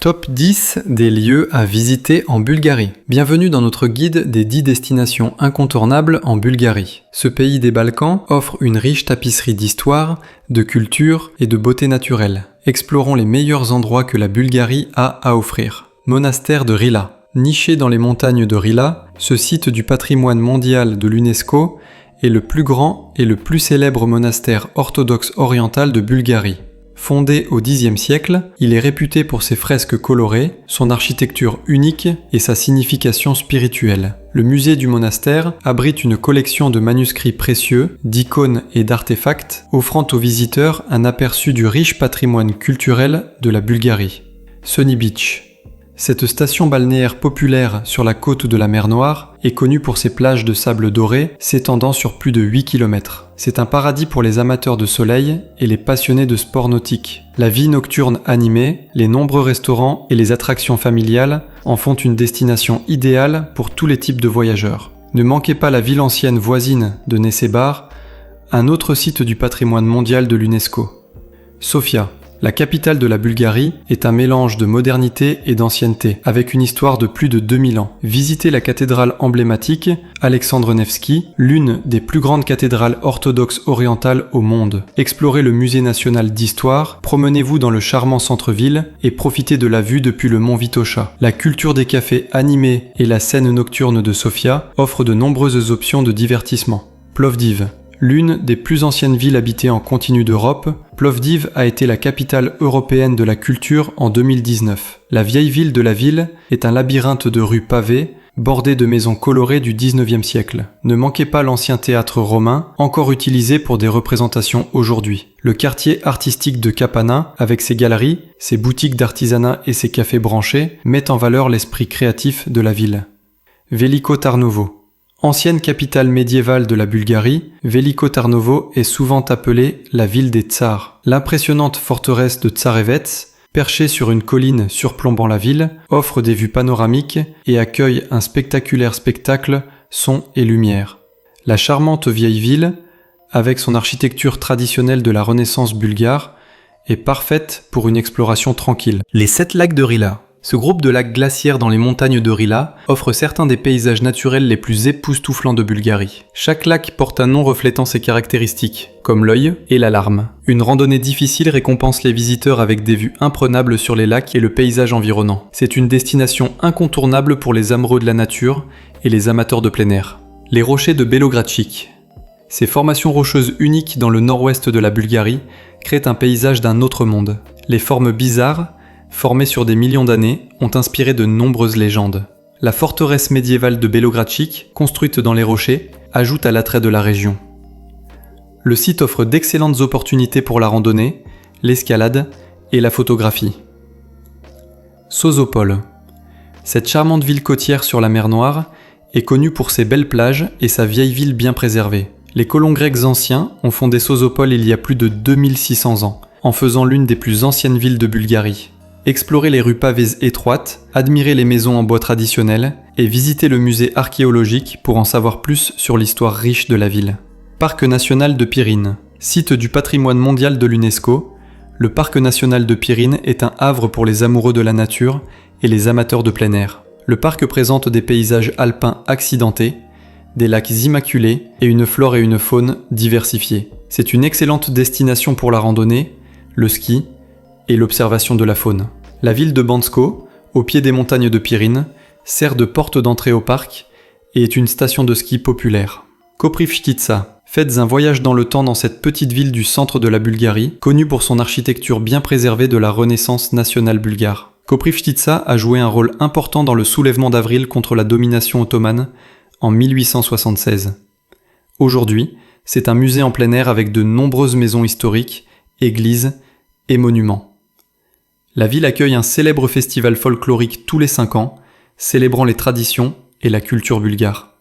Top 10 des lieux à visiter en Bulgarie. Bienvenue dans notre guide des 10 destinations incontournables en Bulgarie. Ce pays des Balkans offre une riche tapisserie d'histoire, de culture et de beauté naturelle. Explorons les meilleurs endroits que la Bulgarie a à offrir. Monastère de Rila. Niché dans les montagnes de Rila, ce site du patrimoine mondial de l'UNESCO est le plus grand et le plus célèbre monastère orthodoxe oriental de Bulgarie. Fondé au Xe siècle, il est réputé pour ses fresques colorées, son architecture unique et sa signification spirituelle. Le musée du monastère abrite une collection de manuscrits précieux, d'icônes et d'artefacts, offrant aux visiteurs un aperçu du riche patrimoine culturel de la Bulgarie. Sunny Beach. Cette station balnéaire populaire sur la côte de la mer Noire est connue pour ses plages de sable doré s'étendant sur plus de 8 km. C'est un paradis pour les amateurs de soleil et les passionnés de sports nautiques. La vie nocturne animée, les nombreux restaurants et les attractions familiales en font une destination idéale pour tous les types de voyageurs. Ne manquez pas la ville ancienne voisine de Nesebar, un autre site du patrimoine mondial de l'UNESCO. Sofia. La capitale de la Bulgarie est un mélange de modernité et d'ancienneté, avec une histoire de plus de 2000 ans. Visitez la cathédrale emblématique, Alexandre Nevski, l'une des plus grandes cathédrales orthodoxes orientales au monde. Explorez le musée national d'histoire, promenez-vous dans le charmant centre-ville et profitez de la vue depuis le mont Vitosha. La culture des cafés animés et la scène nocturne de Sofia offrent de nombreuses options de divertissement. Plovdiv. L'une des plus anciennes villes habitées en continu d'Europe, Plovdiv a été la capitale européenne de la culture en 2019. La vieille ville de la ville est un labyrinthe de rues pavées, bordées de maisons colorées du XIXe siècle. Ne manquez pas l'ancien théâtre romain, encore utilisé pour des représentations aujourd'hui. Le quartier artistique de Kapana, avec ses galeries, ses boutiques d'artisanat et ses cafés branchés, met en valeur l'esprit créatif de la ville. Veliko Tarnovo. Ancienne capitale médiévale de la Bulgarie, Veliko Tarnovo est souvent appelée la ville des tsars. L'impressionnante forteresse de Tsarevets, perchée sur une colline surplombant la ville, offre des vues panoramiques et accueille un spectaculaire spectacle son et lumière. La charmante vieille ville, avec son architecture traditionnelle de la Renaissance bulgare, est parfaite pour une exploration tranquille. Les 7 lacs de Rila. Ce groupe de lacs glaciaires dans les montagnes de Rila offre certains des paysages naturels les plus époustouflants de Bulgarie. Chaque lac porte un nom reflétant ses caractéristiques, comme l'œil et l'alarme. Une randonnée difficile récompense les visiteurs avec des vues imprenables sur les lacs et le paysage environnant. C'est une destination incontournable pour les amoureux de la nature et les amateurs de plein air. Les rochers de Belogradchik. Ces formations rocheuses uniques dans le nord-ouest de la Bulgarie créent un paysage d'un autre monde. Les formes bizarres, formées sur des millions d'années, ont inspiré de nombreuses légendes. La forteresse médiévale de Belogradchik, construite dans les rochers, ajoute à l'attrait de la région. Le site offre d'excellentes opportunités pour la randonnée, l'escalade et la photographie. Sozopol. Cette charmante ville côtière sur la mer Noire est connue pour ses belles plages et sa vieille ville bien préservée. Les colons grecs anciens ont fondé Sozopol il y a plus de 2600 ans, en faisant l'une des plus anciennes villes de Bulgarie. Explorez les rues pavées étroites, admirez les maisons en bois traditionnelles et visitez le musée archéologique pour en savoir plus sur l'histoire riche de la ville. Parc national de Pirine. Site du patrimoine mondial de l'UNESCO, le parc national de Pirine est un havre pour les amoureux de la nature et les amateurs de plein air. Le parc présente des paysages alpins accidentés, des lacs immaculés et une flore et une faune diversifiées. C'est une excellente destination pour la randonnée, le ski et l'observation de la faune. La ville de Bansko, au pied des montagnes de Pirine, sert de porte d'entrée au parc et est une station de ski populaire. Koprivshtitsa. Faites un voyage dans le temps dans cette petite ville du centre de la Bulgarie, connue pour son architecture bien préservée de la Renaissance nationale bulgare. Koprivshtitsa a joué un rôle important dans le soulèvement d'avril contre la domination ottomane en 1876. Aujourd'hui, c'est un musée en plein air avec de nombreuses maisons historiques, églises et monuments. La ville accueille un célèbre festival folklorique tous les 5 ans, célébrant les traditions et la culture bulgare.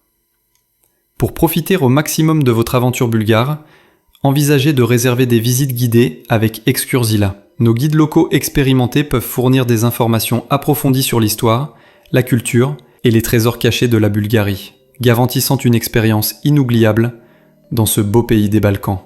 Pour profiter au maximum de votre aventure bulgare, envisagez de réserver des visites guidées avec Excursila. Nos guides locaux expérimentés peuvent fournir des informations approfondies sur l'histoire, la culture et les trésors cachés de la Bulgarie, garantissant une expérience inoubliable dans ce beau pays des Balkans.